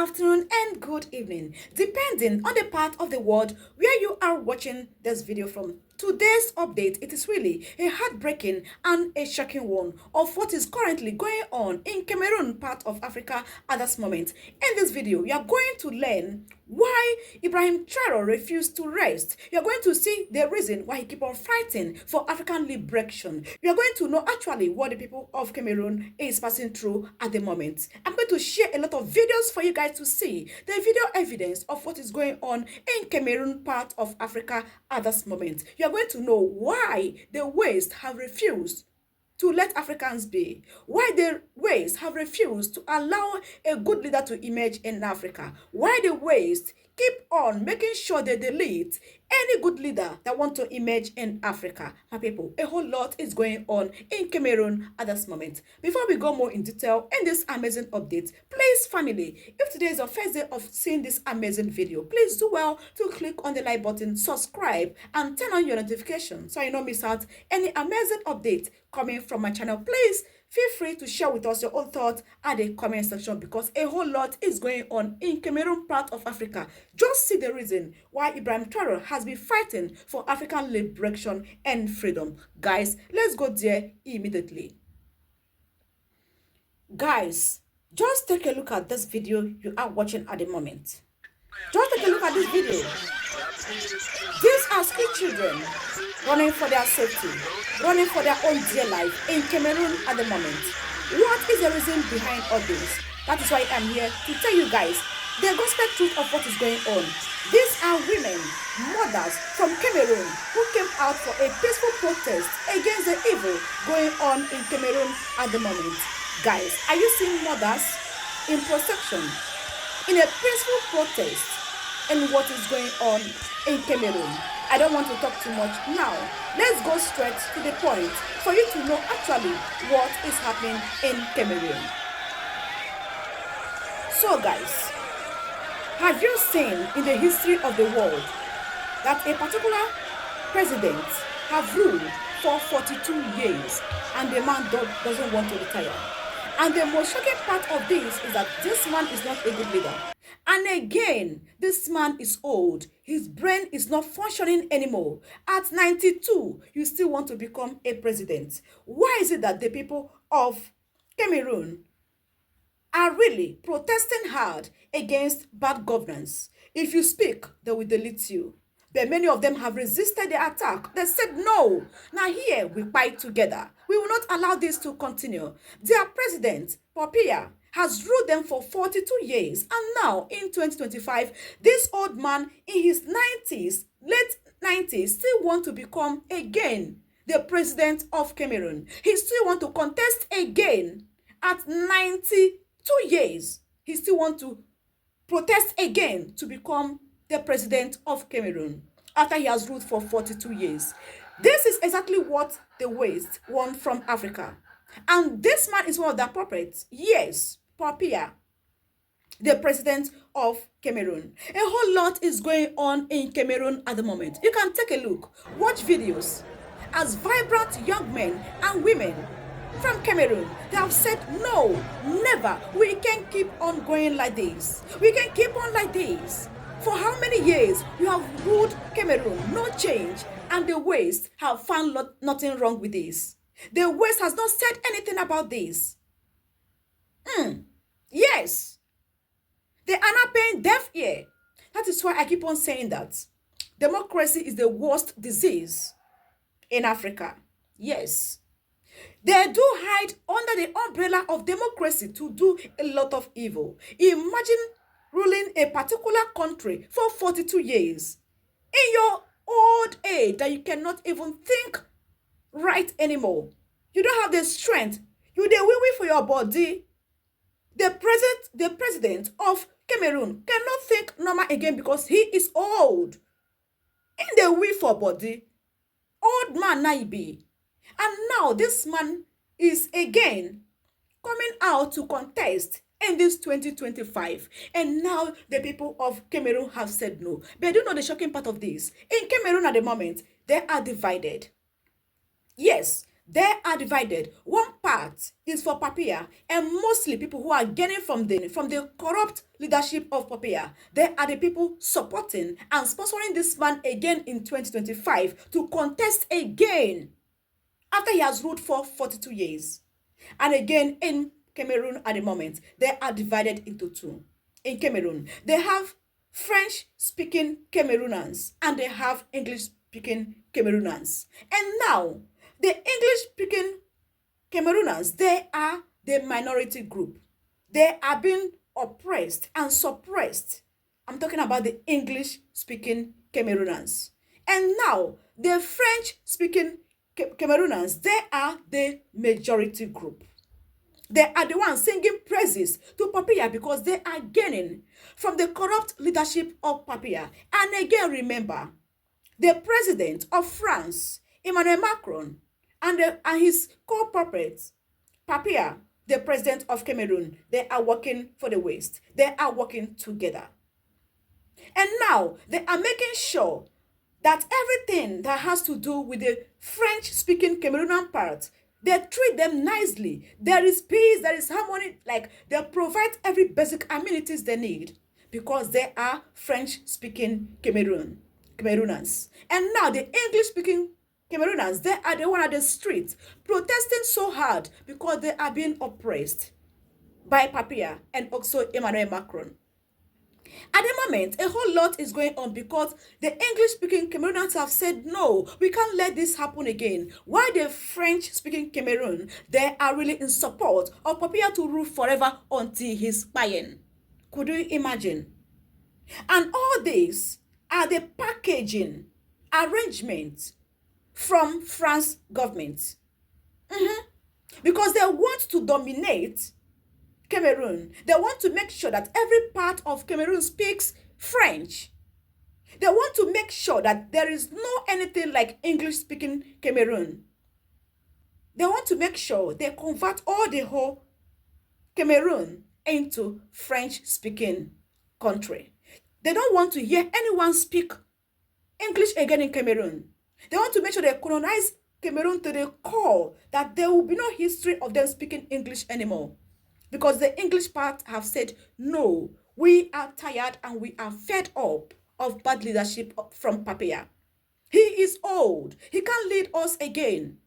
afternoon, and good evening, depending on the part of the world where you are watching this video from. Today's update, it is really a heartbreaking and a shocking one of what is currently going on in Cameroon, part of Africa at this moment. In this video, you are going to learn why Ibrahim Traore refused to rest. You are going to see the reason why he keep on fighting for African liberation. You are going to know actually what the people of Cameroon is passing through at the moment. I'm going to share a lot of videos for you guys to see the video evidence of what is going on in Cameroon, part of Africa at this moment. You are going to know why the West have refused to let Africans be, why the West have refused to allow a good leader to emerge in Africa, why the West keep on making sure they delete any good leader that want to emerge in Africa. My people, a whole lot is going on in Cameroon at this moment. Before we go more in detail in this amazing update, please family, if today is your first day of seeing this amazing video, please do well to click on the like button, subscribe, and turn on your notifications so you don't miss out any amazing update coming from my channel. Please feel free to share with us your own thoughts at the comment section because a whole lot is going on in Cameroon, part of Africa. Just see the reason why Ibrahim Traore has been fighting for African liberation and freedom. Guys, let's go there immediately. Guys, just take a look at this video you are watching at the moment. Just take a look at this video. These are school children running for their safety, running for their own dear life in Cameroon at the moment. What is the reason behind all this? That is why I'm here to tell you guys the gospel truth of what is going on. These are women, mothers from Cameroon who came out for a peaceful protest against the evil going on in Cameroon at the moment. Guys, are you seeing mothers in procession in a peaceful protest and what is going on in Cameroon? I don't want to talk too much now. Let's go straight to the point for you to know actually what is happening in Cameroon. So guys, have you seen in the history of the world that a particular president have ruled for 42 years and the man doesn't want to retire? And the most shocking part of this is that this man is not a good leader. And again, this man is old. His brain is not functioning anymore. At 92, you still want to become a president. Why is it that the people of Cameroon are really protesting hard against bad governance? If you speak, they will delete you. But many of them have resisted the attack. They said, no, now here we fight together. We will not allow this to continue. Their president, Biya, has ruled them for 42 years. And now, in 2025, this old man in his 90s, late 90s, still want to become again the president of Cameroon. He still want to contest again at 92 years. He still want to protest again to become the president of Cameroon after he has ruled for 42 years. This is exactly what the West want from Africa. And this man is one of the puppets. Yes, Biya, the president of Cameroon. A whole lot is going on in Cameroon at the moment. You can take a look, watch videos as vibrant young men and women from Cameroon, they have said, no, never. We can keep on going like this. We can keep on like this. For how many years you have ruled Cameroon, no change, and the West have found nothing wrong with this. The West has not said anything about this. Yes. They are not paying deaf ear. That is why I keep on saying that democracy is the worst disease in Africa. Yes. They do hide under the umbrella of democracy to do a lot of evil. Imagine ruling a particular country for 42 years. In your old age that you cannot even think right anymore. You don't have the strength. You dey wee for your body. The president of Cameroon cannot think normal again because he is old. In the wee for body. Old man na he be. And now this man is again coming out to contest in this 2025. And now the people of Cameroon have said no. But do you know the shocking part of this? In Cameroon at the moment, they are divided. Yes, They are divided. One part is for Papia, and mostly people who are gaining from the corrupt leadership of Papia. They are the people supporting and sponsoring this man again in 2025 to contest again after he has ruled for 42 years. And again in Cameroon at the moment, they are divided into two. In Cameroon, they have French-speaking Cameroonians and they have English-speaking Cameroonians. And now, the English-speaking Cameroonians, they are the minority group. They are being oppressed and suppressed. I'm talking about the English-speaking Cameroonians. And now, the French-speaking Cameroonians, they are the majority group. They are the ones singing praises to Papia because they are gaining from the corrupt leadership of Papia. And again, remember, the president of France, Emmanuel Macron, and his co-puppets, Papia, the president of Cameroon, they are working for the West. They are working together. And now, they are making sure that everything that has to do with the French-speaking Cameroonian part, they treat them nicely. There is peace, there is harmony, like they provide every basic amenities they need because they are French-speaking Cameroonians. And now the English-speaking Cameroonians, they are the one at the street protesting so hard because they are being oppressed by Papia and also Emmanuel Macron. At the moment, a whole lot is going on because the English-speaking Cameroonians have said, no, we can't let this happen again. While the French-speaking Cameroon, they are really in support of Papia to rule forever until he's dying. Could you imagine? And all these are the packaging arrangements from France government. Because they want to dominate Cameroon. They want to make sure that every part of Cameroon speaks French. They want to make sure that there is no anything like English-speaking Cameroon. They want to make sure they convert all the whole Cameroon into French-speaking country. They don't want to hear anyone speak English again in Cameroon. They want to make sure they colonize Cameroon to the core, that there will be no history of them speaking English anymore. Because the English part have said, no, we are tired and we are fed up of bad leadership from Papia. He is old. He can't lead us again.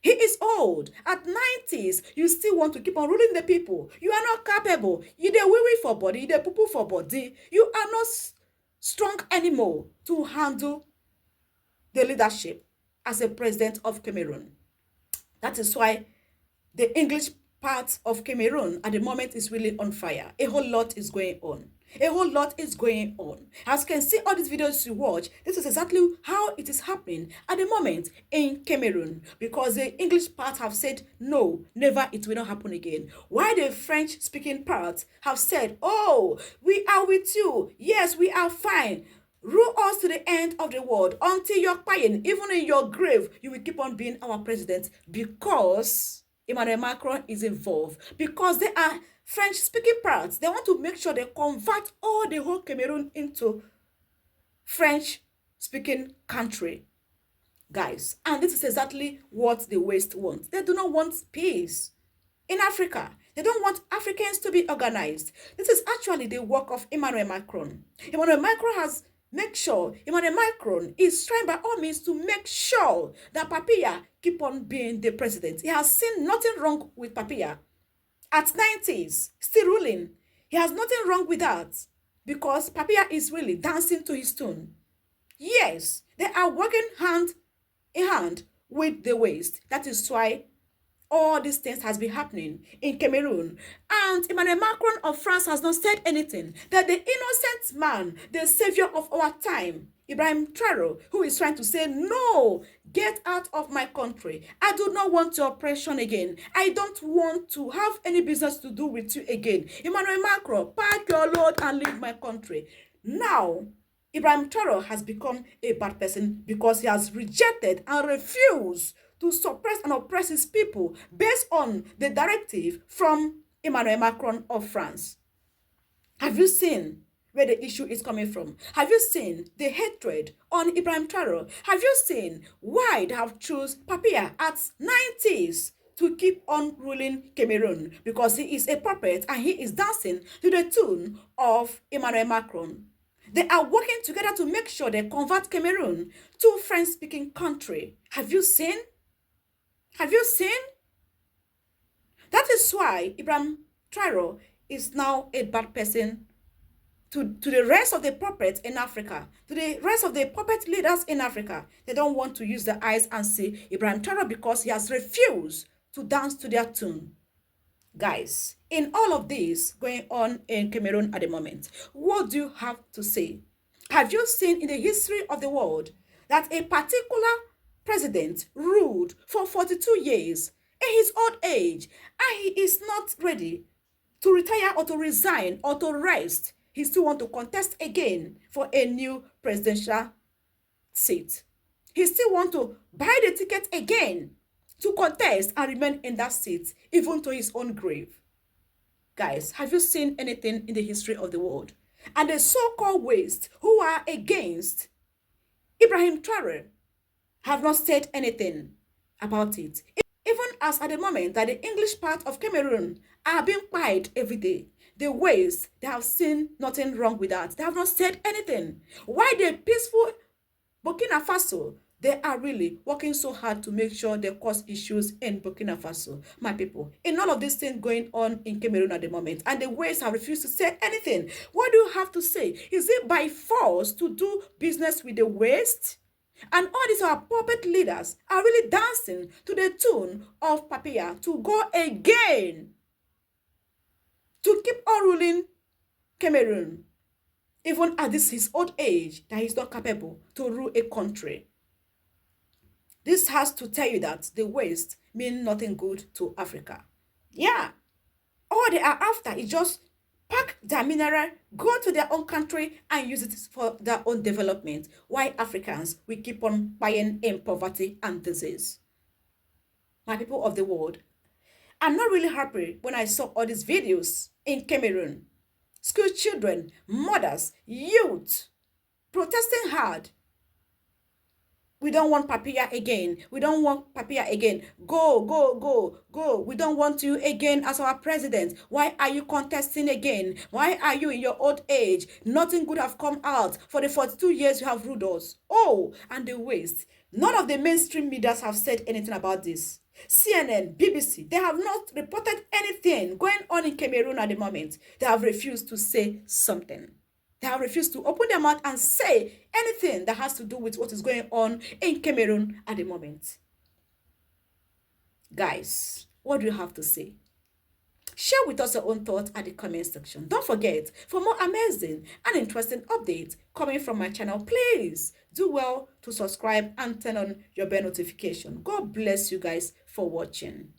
He is old. At 90s, you still want to keep on ruling the people. You are not capable. You dey wee for body, you dey poo for body. You are not strong anymore to handle the leadership as a president of Cameroon. That is why the English part of Cameroon at the moment is really on fire. A whole lot is going on. A whole lot is going on. As you can see all these videos you watch, this is exactly how it is happening at the moment in Cameroon, because the English part have said, no, never, it will not happen again. While the French-speaking part have said, oh, we are with you. Yes, we are fine. Rule us to the end of the world until you're crying. Even in your grave, you will keep on being our president, because Emmanuel Macron is involved, because they are French-speaking parts. They want to make sure they convert all the whole Cameroon into French-speaking country, guys. And this is exactly what the West wants. They do not want peace in Africa. They don't want Africans to be organized. This is actually the work of Emmanuel Macron. Emmanuel Macron is trying by all means to make sure that Papia keep on being the president. He has seen nothing wrong with Papia. At 90s, still ruling. He has nothing wrong with that, because Papia is really dancing to his tune. Yes, they are working hand in hand with the West. That is why all these things has been happening in Cameroon. And Emmanuel Macron of France has not said anything. That the innocent man, the savior of our time, Ibrahim Traore, who is trying to say, no, get out of my country. I do not want your oppression again. I don't want to have any business to do with you again. Emmanuel Macron, pack your load and leave my country. Now, Ibrahim Traore has become a bad person because he has rejected and refused to suppress and oppress his people based on the directive from Emmanuel Macron of France. Have you seen where the issue is coming from? Have you seen the hatred on Ibrahim Traore? Have you seen why they have chosen Biya at 90s to keep on ruling Cameroon? Because he is a puppet and he is dancing to the tune of Emmanuel Macron. They are working together to make sure they convert Cameroon to French-speaking country. Have you seen? Have you seen? That is why Ibrahim Traore is now a bad person to the rest of the puppets in Africa, to the rest of the puppet leaders in Africa. They don't want to use their eyes and see Ibrahim Traore because he has refused to dance to their tune. Guys, in all of this going on in Cameroon at the moment, what do you have to say? Have you seen in the history of the world that a particular president ruled for 42 years in his old age and he is not ready to retire or to resign or to rest? He still wants to contest again for a new presidential seat. He still wants to buy the ticket again to contest and remain in that seat, even to his own grave. Guys, have you seen anything in the history of the world? And the so-called West who are against Ibrahim Traore have not said anything about it. Even as at the moment that the English part of Cameroon are being quiet every day, the West, they have seen nothing wrong with that. They have not said anything. Why the peaceful Burkina Faso, they are really working so hard to make sure they cause issues in Burkina Faso, my people. In all of these things going on in Cameroon at the moment, and the West have refused to say anything. What do you have to say? Is it by force to do business with the West? And all these our puppet leaders are really dancing to the tune of Biya to go again, to keep on ruling Cameroon, even at this his old age, that he's not capable to rule a country. This has to tell you that the West mean nothing good to Africa. Yeah. All they are after is just pack their mineral, go to their own country and use it for their own development. Why Africans, we keep on buying in poverty and disease. My people of the world, I'm not really happy when I saw all these videos in Cameroon. School children, mothers, youth, protesting hard. We don't want Biya again. We don't want Biya again. Go, go, go, go. We don't want you again as our president. Why are you contesting again? Why are you in your old age? Nothing good have come out for the 42 years you have ruled us. Oh, and the West. None of the mainstream medias have said anything about this. CNN, BBC, they have not reported anything going on in Cameroon at the moment. They have refused to say something. They have refused to open their mouth and say anything that has to do with what is going on in Cameroon at the moment. Guys, what do you have to say? Share with us your own thoughts at the comment section. Don't forget, for more amazing and interesting updates coming from my channel, please do well to subscribe and turn on your bell notification. God bless you guys for watching.